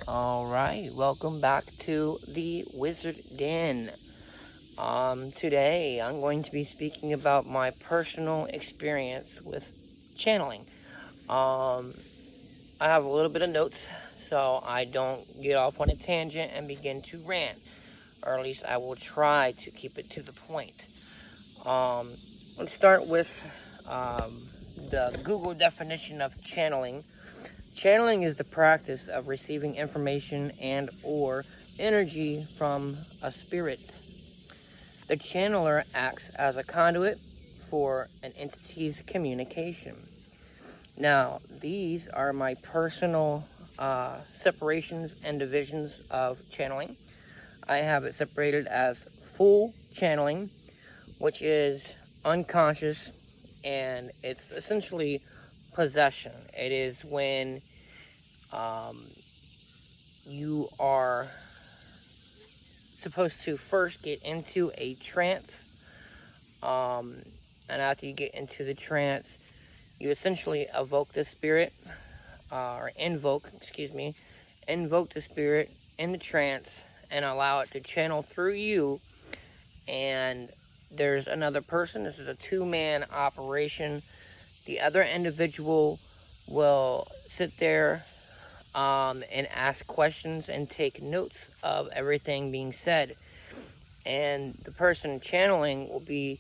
Alright, welcome back to the Wizard Den. Today I'm going to be speaking about my personal experience with channeling. I have a little bit of notes so I don't get off on a tangent and begin to rant, or at least I will try to keep it to the point. Let's start with the Google definition of channeling. Channeling is the practice of receiving information and or energy from a spirit. The channeler acts as a conduit for an entity's communication. Now, these are my personal separations and divisions of channeling. I have it separated as full channeling, which is unconscious, and it's essentially possession. It is when you are supposed to first get into a trance, and after you get into the trance, you essentially evoke the spirit, or invoke the spirit in the trance and allow it to channel through you. And there's another person. This is a two-man operation. The other individual will sit there and ask questions and take notes of everything being said. And the person channeling will be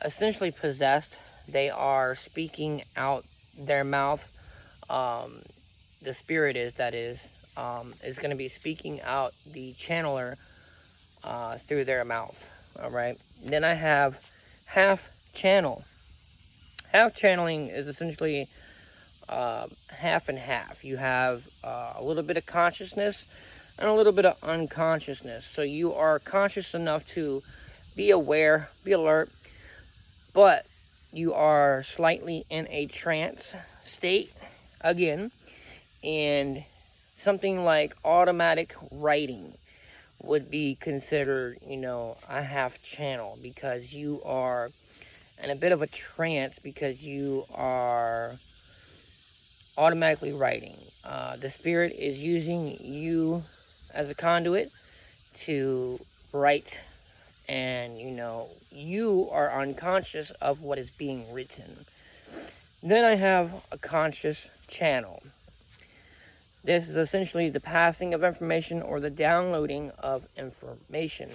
essentially possessed. They are speaking out their mouth. The spirit is going to be speaking out the channeler through their mouth. Alright. Then I have half channel. Half channeling is essentially half and half. You have a little bit of consciousness and a little bit of unconsciousness. So you are conscious enough to be aware, be alert, but you are slightly in a trance state again. And something like automatic writing would be considered, a half channel, because you are in a bit of a trance because you are automatically writing. The spirit is using you as a conduit to write, and you are unconscious of what is being written. Then I have a conscious channel. This is essentially the passing of information or the downloading of information.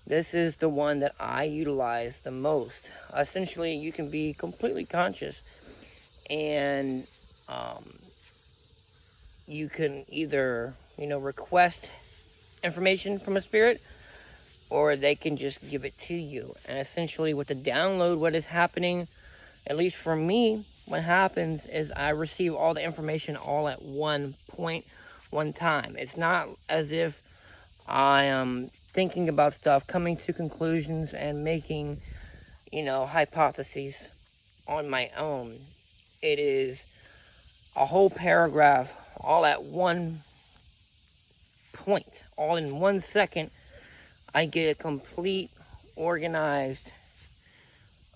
This is the one that I utilize the most. Essentially, you can be completely conscious, and you can either, request information from a spirit, or they can just give it to you. And essentially, with the download, what is happening, at least for me, what happens is I receive all the information all at one point, one time. It's not as if I am thinking about stuff, coming to conclusions, and making, hypotheses on my own. It is a whole paragraph all at one point, all in 1 second. I get a complete, organized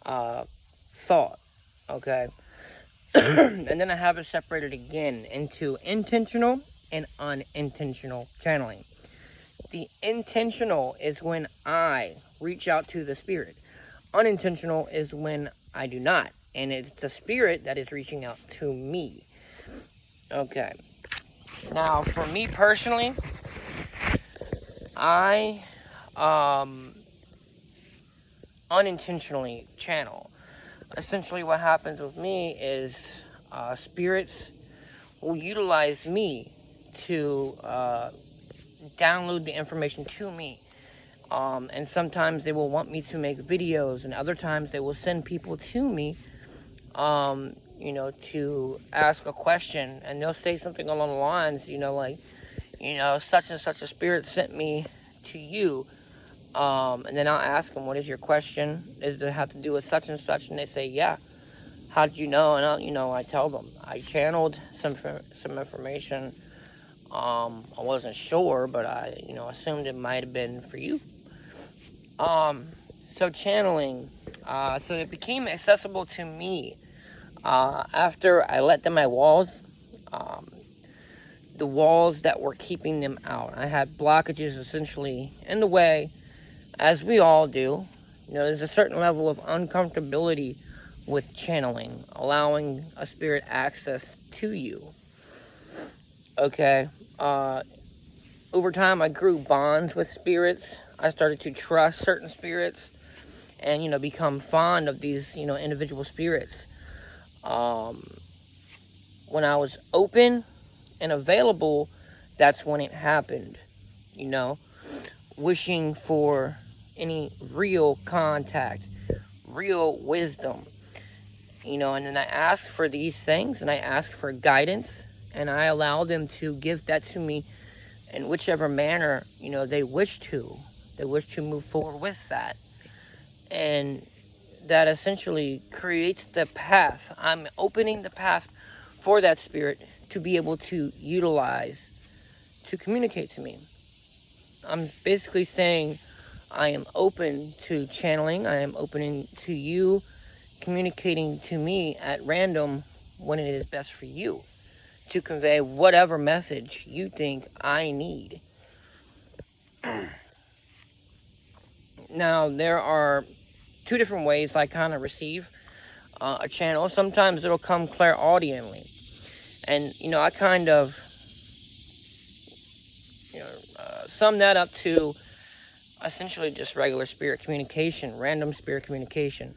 thought, okay? And then I have it separated again into intentional and unintentional channeling. The intentional is when I reach out to the spirit. Unintentional is when I do not, and it's the spirit that is reaching out to me. Okay. Now, for me personally, I unintentionally channel. Essentially, what happens with me is spirits will utilize me to download the information to me. And sometimes they will want me to make videos, and other times they will send people to me, to ask a question, and they'll say something along the lines, such and such a spirit sent me to you. And then I'll ask them, what is your question? Does it have to do with such and such? And they say, yeah. How did you know? And I tell them, I channeled some information. I wasn't sure, but I, assumed it might have been for you. So channeling, so it became accessible to me after I let down my walls. the walls that were keeping them out. I had blockages essentially in the way, as we all do. You know, there's a certain level of uncomfortability with channeling, allowing a spirit access to you. Okay, over time I grew bonds with spirits. I started to trust certain spirits and, you know, become fond of these, you know, individual spirits. When I was open and available, that's when it happened, you know, wishing for any real contact, real wisdom, you know, and then I asked for these things, and I asked for guidance, and I allowed them to give that to me in whichever manner, you know, they wish to move forward with that. And that essentially creates the path. I'm opening the path for that spirit to be able to utilize to communicate to me. I'm basically saying I am open to channeling. I am open to you communicating to me at random when it is best for you to convey whatever message you think I need. Now, there are two different ways I kind of receive a channel. Sometimes it'll come clairaudiently, and, you know, I kind of, you know, sum that up to essentially just regular spirit communication, random spirit communication.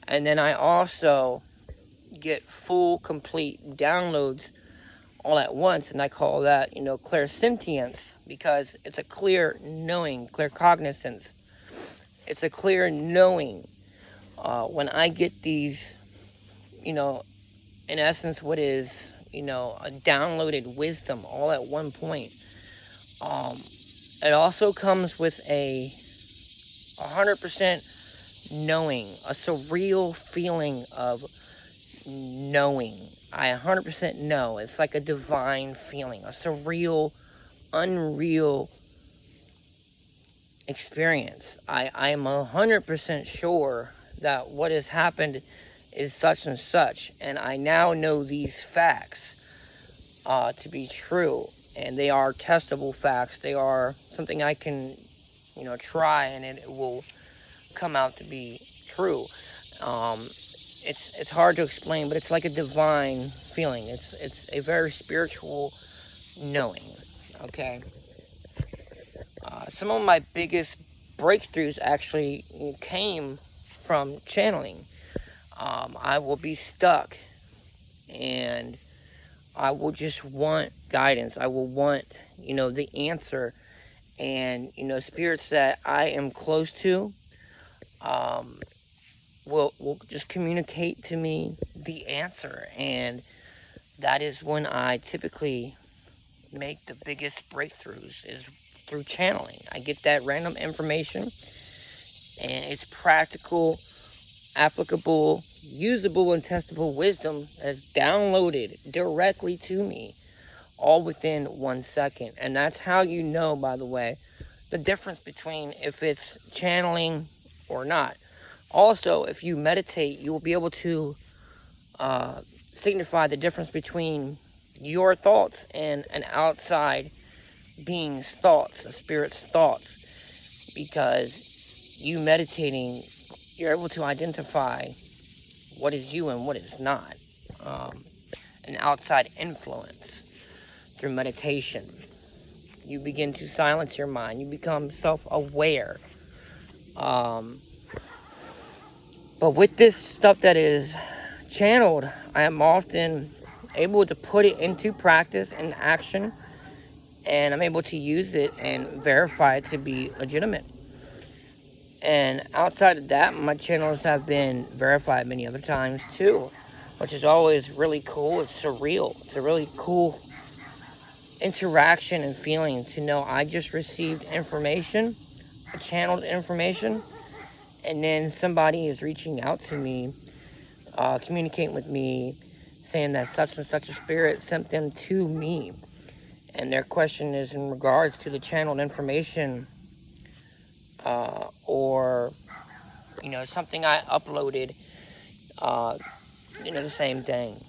And then I also get full, complete downloads all at once, and I call that, you know, clairsentience, because it's a clear knowing, clear cognizance. It's a clear knowing. When I get these, you know, in essence, what is, you know, a downloaded wisdom all at one point, it also comes with a 100% knowing, a surreal feeling of knowing. I 100% know. It's like a divine feeling, a surreal, unreal experience. I am 100% sure that what has happened is such and such, and I now know these facts to be true, and they are testable facts. They are something I can, you know, try, and it will come out to be true. It's hard to explain, but it's like a divine feeling. It's a very spiritual knowing. Okay. Some of my biggest breakthroughs actually came from channeling. I will be stuck, and I will just want guidance. I will want, you know, the answer, and, you know, spirits that I am close to will just communicate to me the answer, and that is when I typically make the biggest breakthroughs, is through channeling. I get that random information, and it's practical, applicable, usable, and testable wisdom that's downloaded directly to me, all within 1 second. And that's how you know, by the way, the difference between if it's channeling or not. Also, if you meditate, you will be able to signify the difference between your thoughts and an outside being's thoughts, a spirit's thoughts, because you meditating, you're able to identify what is you and what is not. An outside influence through meditation. You begin to silence your mind. You become self-aware. But with this stuff that is channeled, I am often able to put it into practice and action, and I'm able to use it and verify it to be legitimate. And outside of that, my channels have been verified many other times too, which is always really cool. It's surreal. It's a really cool interaction and feeling to know I just received information, channeled information, and then somebody is reaching out to me, communicating with me, saying that such and such a spirit sent them to me. And their question is in regards to the channeled information, or, you know, something I uploaded, you know, the same thing.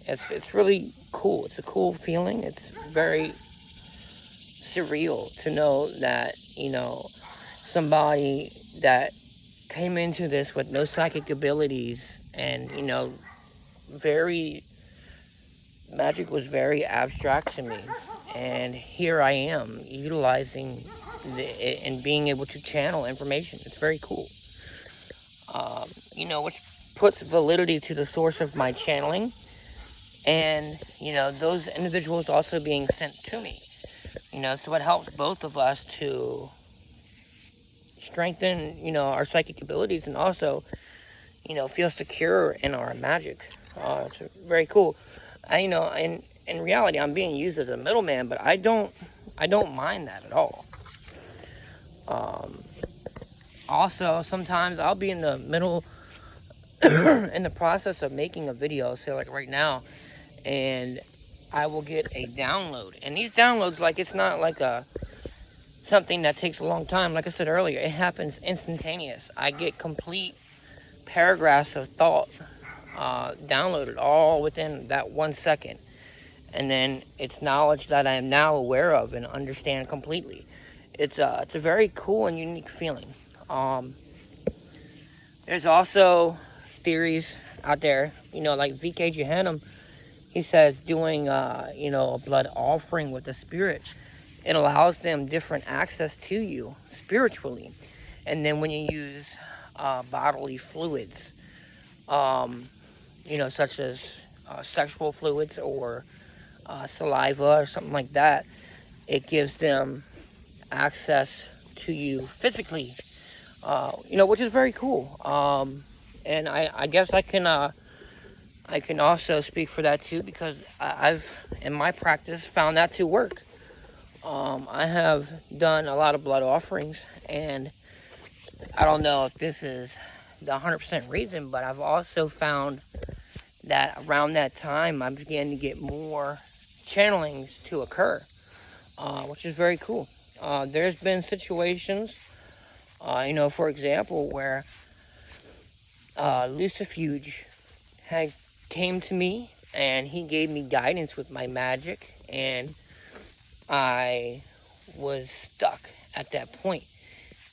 It's really cool. It's a cool feeling. It's very surreal to know that, you know, somebody that came into this with no psychic abilities, and, you know, very, magic was very abstract to me. And here I am utilizing and being able to channel information. It's very cool. You know, which puts validity to the source of my channeling, and, you know, those individuals also being sent to me. You know, so it helps both of us to strengthen, you know, our psychic abilities, and also, you know, feel secure in our magic. It's very cool. You know, in reality, I'm being used as a middleman, but I don't mind that at all. Also, sometimes I'll be in the middle in the process of making a video, say like right now, and I will get a download. And these downloads, like, it's not like something that takes a long time. Like I said earlier, it happens instantaneous. I get complete paragraphs of thought downloaded all within that 1 second. And then it's knowledge that I am now aware of and understand completely. It's a very cool and unique feeling. There's also theories out there, you know, like V.K. Johannem. He says doing, you know, a blood offering with the spirit, it allows them different access to you spiritually. And then when you use bodily fluids, you know, such as sexual fluids or saliva or something like that, it gives them access to you physically, you know, which is very cool. And I guess I can also speak for that too, because I've, in my practice, found that to work. I have done a lot of blood offerings, and I don't know if this is the 100% reason, but I've also found that around that time I began to get more channelings to occur, which is very cool. There's been situations, you know, for example, where Lucifuge had came to me and he gave me guidance with my magic, and I was stuck at that point,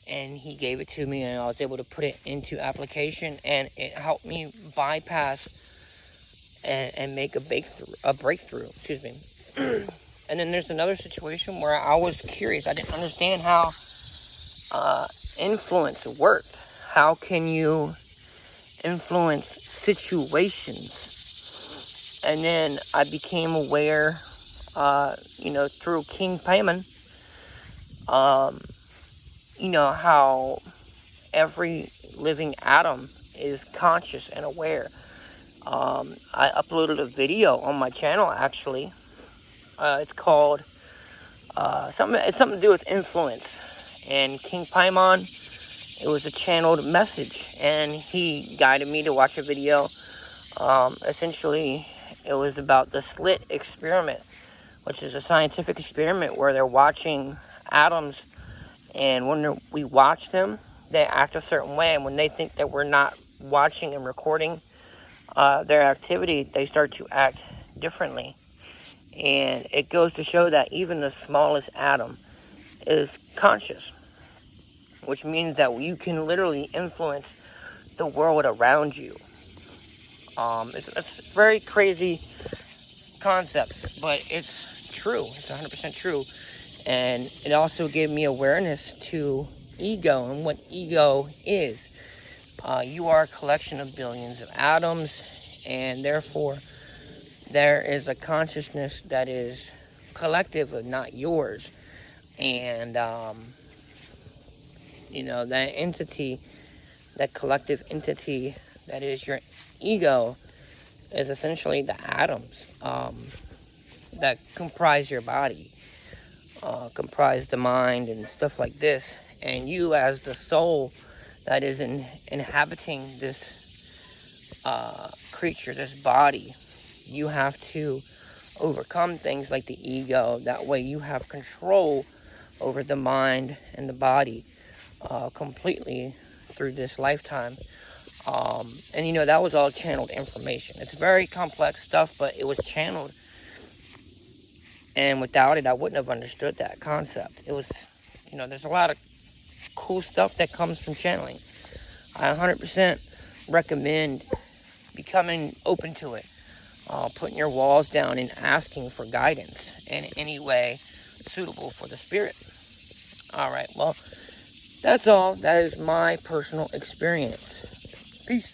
and he gave it to me, and I was able to put it into application, and it helped me bypass and make a breakthrough, excuse me. And then there's another situation where I was curious. I didn't understand how influence worked. How can you influence situations? And then I became aware, you know, through King Paimon, you know, how every living atom is conscious and aware. I uploaded a video on my channel, actually. It's called it's something to do with influence. And King Paimon, it was a channeled message, and he guided me to watch a video. Essentially, it was about the slit experiment, which is a scientific experiment where they're watching atoms, and when we watch them, they act a certain way, and when they think that we're not watching and recording their activity, they start to act differently. And it goes to show that even the smallest atom is conscious, which means that you can literally influence the world around you. It's a very crazy concept, but it's true. It's 100% true. And it also gave me awareness to ego and what ego is. You are a collection of billions of atoms, and therefore there is a consciousness that is collective and not yours. And you know, that entity, that collective entity that is your ego, is essentially the atoms that comprise your body, comprise the mind and stuff like this. And you, as the soul that is inhabiting this creature, this body, you have to overcome things like the ego. That way you have control over the mind and the body completely through this lifetime. And you know, that was all channeled information. It's very complex stuff, but it was channeled And without it, I wouldn't have understood that concept. It was, you know, there's a lot of cool stuff that comes from channeling. I 100% recommend becoming open to it. Putting your walls down and asking for guidance in any way suitable for the spirit. Alright, well, that's all. That is my personal experience. Peace.